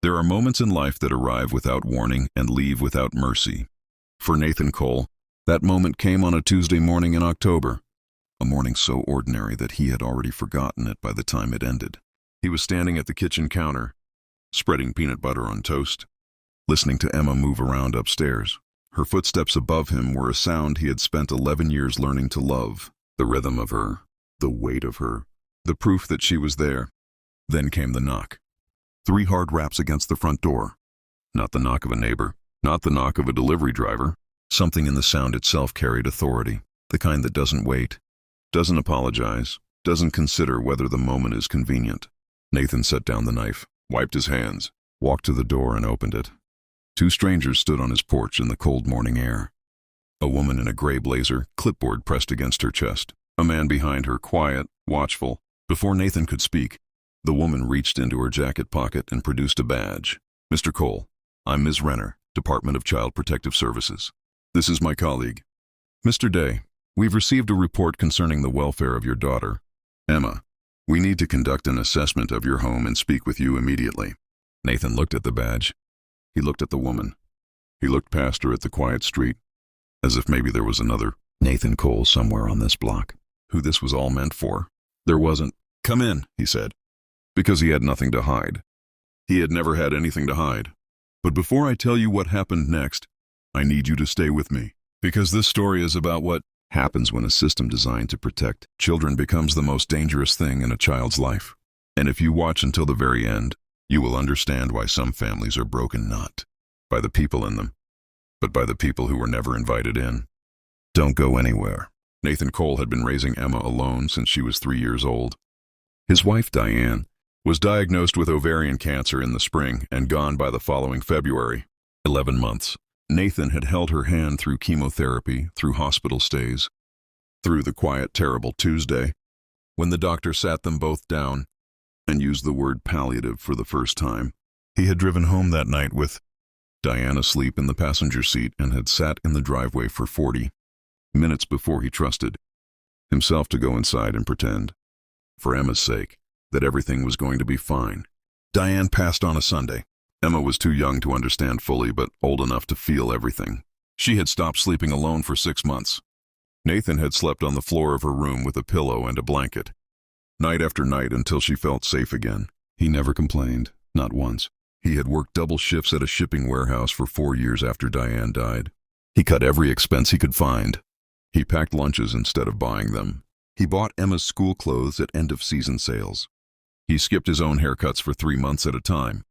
There are moments in life that arrive without warning and leave without mercy. For Nathan Cole, that moment came on a Tuesday morning in October, a morning so ordinary that he had already forgotten it by the time it ended. He was standing at the kitchen counter, spreading peanut butter on toast, listening to Emma move around upstairs. Her footsteps above him were a sound he had spent 11 years learning to love, the rhythm of her, the weight of her, the proof that she was there. Then came the knock. 3 hard raps against the front door. Not the knock of a neighbor, not the knock of a delivery driver. Something in the sound itself carried authority, the kind that doesn't wait, doesn't apologize, doesn't consider whether the moment is convenient. Nathan set down the knife, wiped his hands, walked to the door and opened it. 2 strangers stood on his porch in the cold morning air. A woman in a gray blazer, clipboard pressed against her chest. A man behind her, quiet, watchful. Before Nathan could speak, the woman reached into her jacket pocket and produced a badge. "Mr. Cole, I'm Ms. Renner, Department of Child Protective Services. This is my colleague. Mr. Day, we've received a report concerning the welfare of your daughter, Emma. We need to conduct an assessment of your home and speak with you immediately." Nathan looked at the badge. He looked at the woman. He looked past her at the quiet street, as if maybe there was another Nathan Cole somewhere on this block, who this was all meant for. There wasn't. "Come in," he said, because he had nothing to hide. He had never had anything to hide. "But before I tell you what happened next, I need you to stay with me, because this story is about what happens when a system designed to protect children becomes the most dangerous thing in a child's life. And if you watch until the very end, you will understand why some families are broken not by the people in them, but by the people who were never invited in." Don't go anywhere. Nathan Cole had been raising Emma alone since she was 3 years old. His wife, Diane, was diagnosed with ovarian cancer in the spring and gone by the following February. 11 months. Nathan had held her hand through chemotherapy, through hospital stays, through the quiet, terrible Tuesday, when the doctor sat them both down and used the word palliative for the first time. He had driven home that night with Diane asleep in the passenger seat and had sat in the driveway for 40 minutes before he trusted himself to go inside and pretend, for Emma's sake, that everything was going to be fine. Diane passed on a Sunday. Emma was too young to understand fully, but old enough to feel everything. She had stopped sleeping alone for 6 months. Nathan had slept on the floor of her room with a pillow and a blanket, night after night until she felt safe again. He never complained, not once. He had worked double shifts at a shipping warehouse for 4 years after Diane died. He cut every expense he could find. He packed lunches instead of buying them. He bought Emma's school clothes at end-of-season sales. He skipped his own haircuts for 3 months at a time.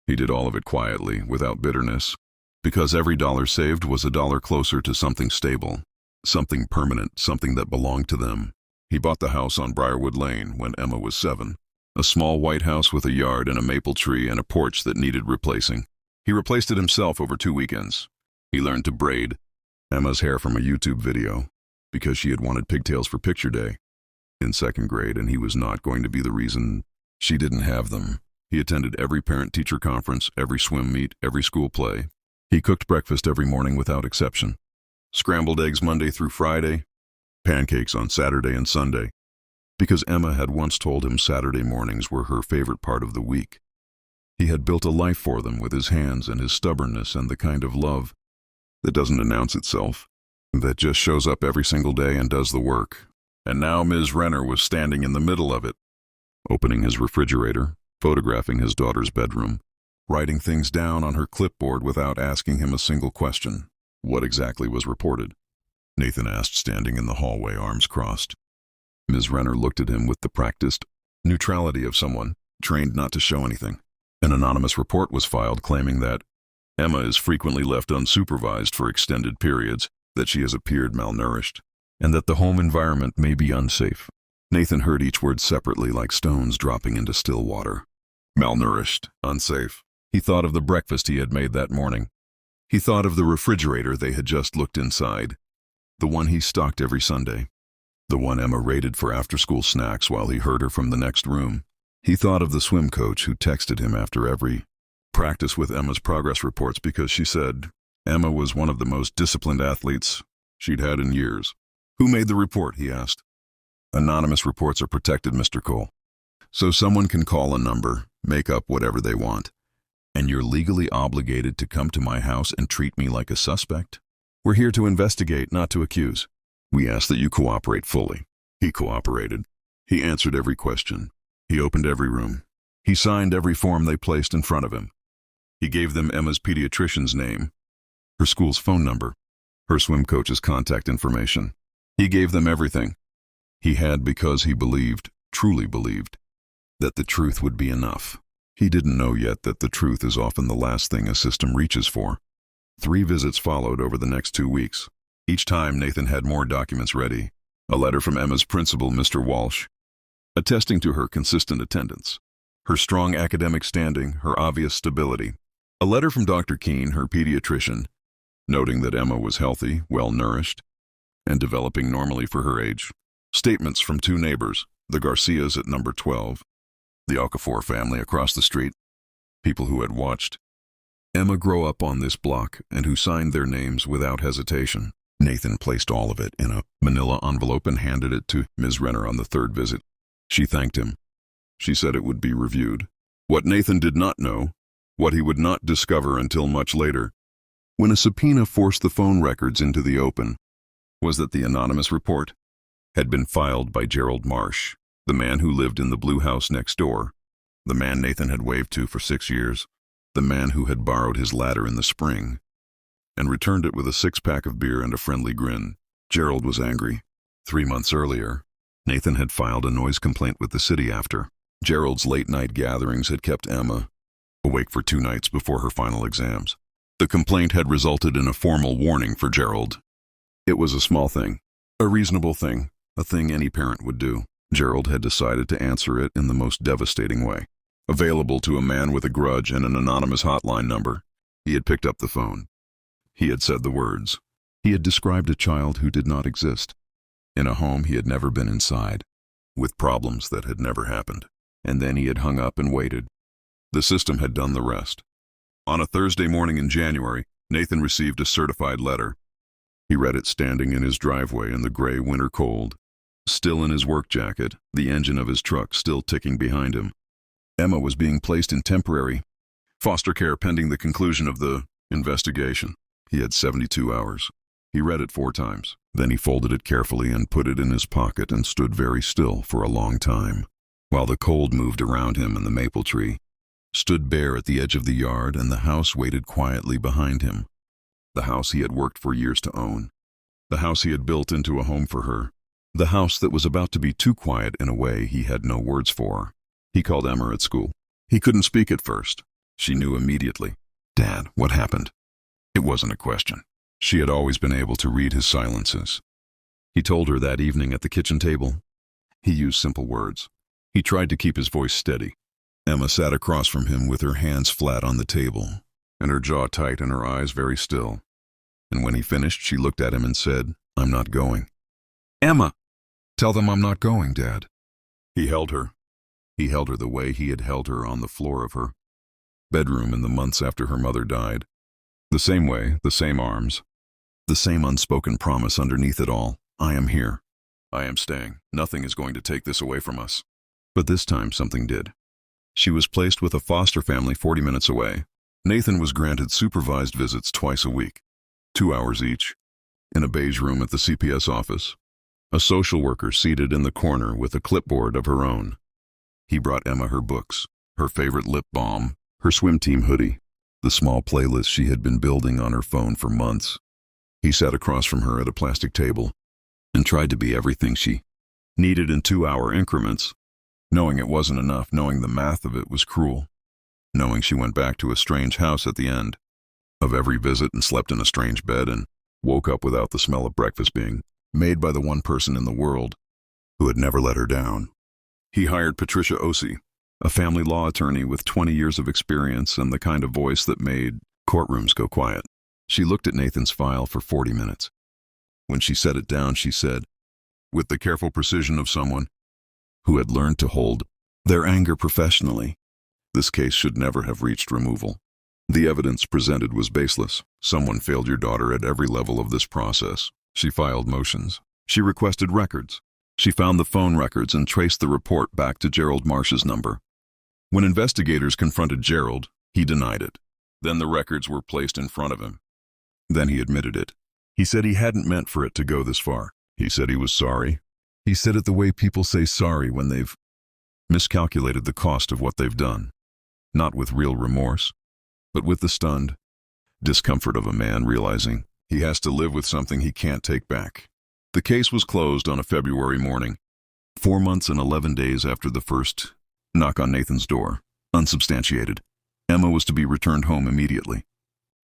He did all of it quietly, without bitterness, because every dollar saved was a dollar closer to something stable, something permanent, something that belonged to them. He bought the house on Briarwood Lane when Emma was 7, a small white house with a yard and a maple tree and a porch that needed replacing. He replaced it himself over 2 weekends. He learned to braid Emma's hair from a YouTube video, because she had wanted pigtails for picture day in 2nd grade, and he was not going to be the reason she didn't have them. He attended every parent-teacher conference, every swim meet, every school play. He cooked breakfast every morning without exception. Scrambled eggs Monday through Friday, pancakes on Saturday and Sunday, because Emma had once told him Saturday mornings were her favorite part of the week. He had built a life for them with his hands and his stubbornness and the kind of love that doesn't announce itself, that just shows up every single day and does the work. And now Ms. Renner was standing in the middle of it, opening his refrigerator, photographing his daughter's bedroom, writing things down on her clipboard without asking him a single question. What exactly was reported? Nathan asked, standing in the hallway, arms crossed. Ms. Renner looked at him with the practiced neutrality of someone trained not to show anything. An anonymous report was filed claiming that Emma is frequently left unsupervised for extended periods, that she has appeared malnourished, and that the home environment may be unsafe. Nathan heard each word separately, like stones dropping into still water. Malnourished, unsafe. He thought of the breakfast he had made that morning. He thought of the refrigerator they had just looked inside, the one he stocked every Sunday, the one Emma raided for after-school snacks while he heard her from the next room. He thought of the swim coach who texted him after every practice with Emma's progress reports because she said Emma was one of the most disciplined athletes she'd had in years. "Who made the report?" he asked. "Anonymous reports are protected, Mr. Cole. So someone can call a number, make up whatever they want, And you're legally obligated to come to my house and treat me like a suspect? We're here to investigate, not to accuse. We ask that you cooperate fully. He cooperated. He answered every question. He opened every room. He signed every form they placed in front of him. He gave them Emma's pediatrician's name, her school's phone number, her swim coach's contact information. He gave them everything. He had because he believed, truly believed, that the truth would be enough. He didn't know yet that the truth is often the last thing a system reaches for. 3 visits followed over the next 2 weeks. Each time Nathan had more documents ready. A letter from Emma's principal, Mr. Walsh, attesting to her consistent attendance, her strong academic standing, her obvious stability. A letter from Dr. Keene, her pediatrician, noting that Emma was healthy, well-nourished, and developing normally for her age. Statements from 2 neighbors, the Garcias at number 12, the Okafor family across the street, people who had watched Emma grow up on this block and who signed their names without hesitation. Nathan placed all of it in a manila envelope and handed it to Ms. Renner on the 3rd visit. She thanked him. She said it would be reviewed. What Nathan did not know, what he would not discover until much later, when a subpoena forced the phone records into the open, was that the anonymous report had been filed by Gerald Marsh, the man who lived in the blue house next door, the man Nathan had waved to for 6 years, the man who had borrowed his ladder in the spring, and returned it with a 6-pack of beer and a friendly grin. Gerald was angry. 3 months earlier, Nathan had filed a noise complaint with the city after Gerald's late-night gatherings had kept Emma awake for 2 nights before her final exams. The complaint had resulted in a formal warning for Gerald. It was a small thing, a reasonable thing, a thing any parent would do. Gerald had decided to answer it in the most devastating way. Available to a man with a grudge and an anonymous hotline number, he had picked up the phone. He had said the words. He had described a child who did not exist, in a home he had never been inside, with problems that had never happened. And then he had hung up and waited. The system had done the rest. On a Thursday morning in January, Nathan received a certified letter. He read it standing in his driveway in the gray winter cold, still in his work jacket, the engine of his truck still ticking behind him. Emma was being placed in temporary foster care pending the conclusion of the investigation. He had 72 hours. He read it 4 times. Then he folded it carefully and put it in his pocket and stood very still for a long time, while the cold moved around him and the maple tree stood bare at the edge of the yard and the house waited quietly behind him. The house he had worked for years to own. The house he had built into a home for her. The house that was about to be too quiet in a way he had no words for. He called Emma at school. He couldn't speak at first. She knew immediately. Dad, what happened? It wasn't a question. She had always been able to read his silences. He told her that evening at the kitchen table. He used simple words. He tried to keep his voice steady. Emma sat across from him with her hands flat on the table, and her jaw tight and her eyes very still. And when he finished, she looked at him and said, "I'm not going." "Emma!" "Tell them I'm not going, Dad." He held her. He held her the way he had held her on the floor of her bedroom in the months after her mother died. The same way, the same arms, the same unspoken promise underneath it all. I am here. I am staying. Nothing is going to take this away from us. But this time something did. She was placed with a foster family 40 minutes away. Nathan was granted supervised visits twice a week, 2 hours each, in a beige room at the CPS office. A social worker seated in the corner with a clipboard of her own. He brought Emma her books, her favorite lip balm, her swim team hoodie, the small playlist she had been building on her phone for months. He sat across from her at a plastic table and tried to be everything she needed in 2-hour increments, knowing it wasn't enough, knowing the math of it was cruel, knowing she went back to a strange house at the end of every visit and slept in a strange bed and woke up without the smell of breakfast being made by the one person in the world who had never let her down. He hired Patricia Ossie, a family law attorney with 20 years of experience and the kind of voice that made courtrooms go quiet. She looked at Nathan's file for 40 minutes. When she set it down, she said, with the careful precision of someone who had learned to hold their anger professionally, this case should never have reached removal. The evidence presented was baseless. Someone failed your daughter at every level of this process. She filed motions. She requested records. She found the phone records and traced the report back to Gerald Marsh's number. When investigators confronted Gerald, He denied it. Then the records were placed in front of him. Then he admitted it. He said he hadn't meant for it to go this far. He said he was sorry. He said it the way people say sorry when they've miscalculated the cost of what they've done. Not with real remorse, but with the stunned discomfort of a man realizing he has to live with something he can't take back. The case was closed on a February morning, 4 months and 11 days after the first knock on Nathan's door. Unsubstantiated. Emma was to be returned home immediately.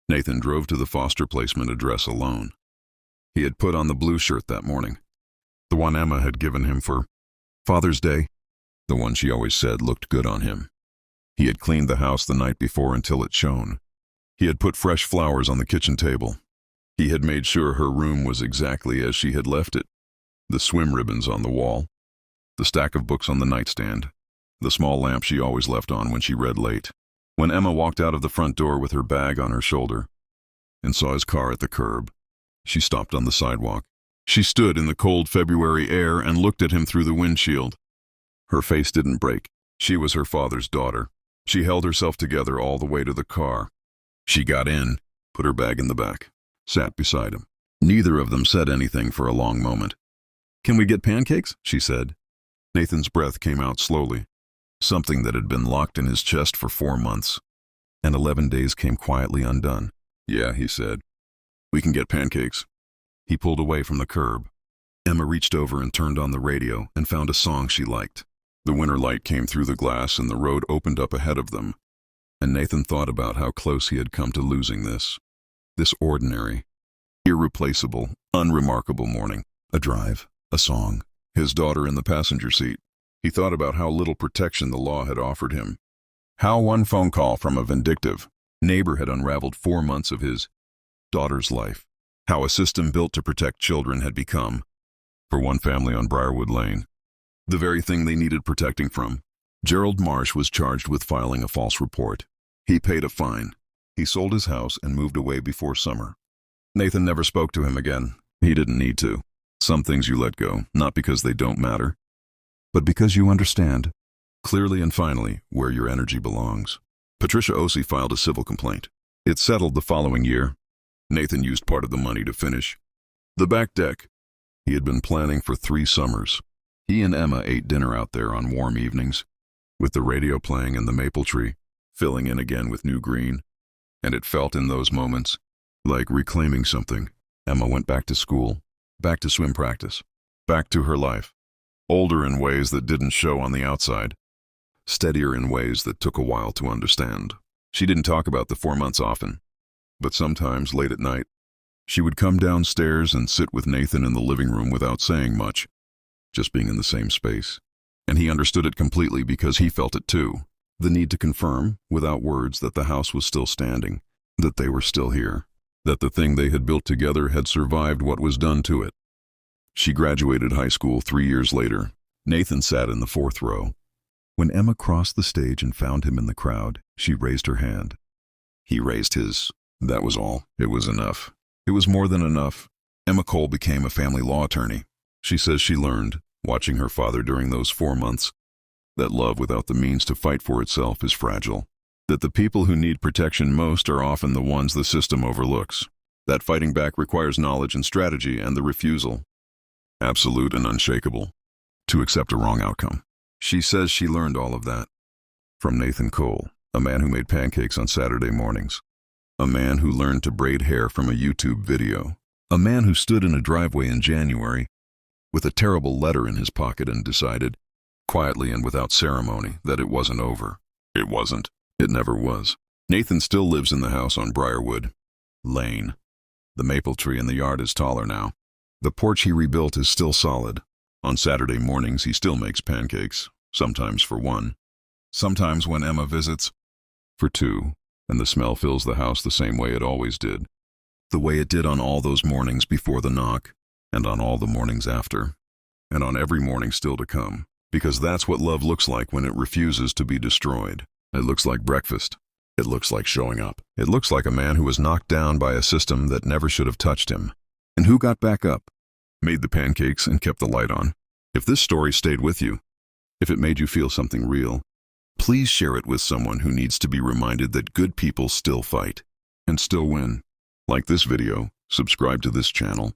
Nathan drove to the foster placement address alone. He had put on the blue shirt that morning, the one Emma had given him for Father's Day, the one she always said looked good on him. He had cleaned the house the night before until it shone. He had put fresh flowers on the kitchen table. He had made sure her room was exactly as she had left it. The swim ribbons on the wall, the stack of books on the nightstand, the small lamp she always left on when she read late. When Emma walked out of the front door with her bag on her shoulder and saw his car at the curb, she stopped on the sidewalk. She stood in the cold February air and looked at him through the windshield. Her face didn't break. She was her father's daughter. She held herself together all the way to the car. She got in, put her bag in the back, sat beside him. Neither of them said anything for a long moment. "Can we get pancakes?" she said. Nathan's breath came out slowly. Something that had been locked in his chest for 4 months and 11 days came quietly undone. "Yeah," he said. "We can get pancakes." He pulled away from the curb. Emma reached over and turned on the radio and found a song she liked. The winter light came through the glass and the road opened up ahead of them. And Nathan thought about how close he had come to losing this ordinary, irreplaceable, unremarkable morning. A drive, a song, his daughter in the passenger seat. He thought about how little protection the law had offered him. How one phone call from a vindictive neighbor had unraveled 4 months of his daughter's life. How a system built to protect children had become, for one family on Briarwood Lane, the very thing they needed protecting from. Gerald Marsh was charged with filing a false report. He paid a fine. He sold his house and moved away before summer. Nathan never spoke to him again. He didn't need to. Some things you let go, not because they don't matter, but because you understand, clearly and finally, where your energy belongs. Patricia Ossie filed a civil complaint. It settled the following year. Nathan used part of the money to finish the back deck. He had been planning for 3 summers. He and Emma ate dinner out there on warm evenings, with the radio playing and the maple tree filling in again with new green. And it felt in those moments like reclaiming something. Emma went back to school, back to swim practice, back to her life. Older in ways that didn't show on the outside, steadier in ways that took a while to understand. She didn't talk about the 4 months often, but sometimes late at night, she would come downstairs and sit with Nathan in the living room without saying much, just being in the same space. And he understood it completely because he felt it too. The need to confirm, without words, that the house was still standing, that they were still here, that the thing they had built together had survived what was done to it. She graduated high school 3 years later. Nathan sat in the 4th row. When Emma crossed the stage and found him in the crowd, she raised her hand. He raised his. That was all. It was enough. It was more than enough. Emma Cole became a family law attorney. She says she learned, watching her father during those 4 months, that love without the means to fight for itself is fragile. That the people who need protection most are often the ones the system overlooks. That fighting back requires knowledge and strategy and the refusal, absolute and unshakable, to accept a wrong outcome. She says she learned all of that from Nathan Cole, a man who made pancakes on Saturday mornings, a man who learned to braid hair from a YouTube video, a man who stood in a driveway in January with a terrible letter in his pocket and decided, quietly and without ceremony, that it wasn't over. It wasn't. It never was. Nathan still lives in the house on Briarwood Lane. The maple tree in the yard is taller now. The porch he rebuilt is still solid. On Saturday mornings he still makes pancakes, sometimes for 1. Sometimes when Emma visits, for 2, and the smell fills the house the same way it always did. The way it did on all those mornings before the knock, and on all the mornings after, and on every morning still to come. Because that's what love looks like when it refuses to be destroyed. It looks like breakfast. It looks like showing up. It looks like a man who was knocked down by a system that never should have touched him, and who got back up, made the pancakes, and kept the light on. If this story stayed with you, if it made you feel something real, Please share it with someone who needs to be reminded that good people still fight and still win. Like this video, subscribe to this channel,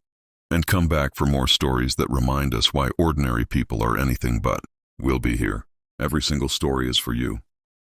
and come back for more stories that remind us why ordinary people are anything but. We'll be here. Every single story is for you.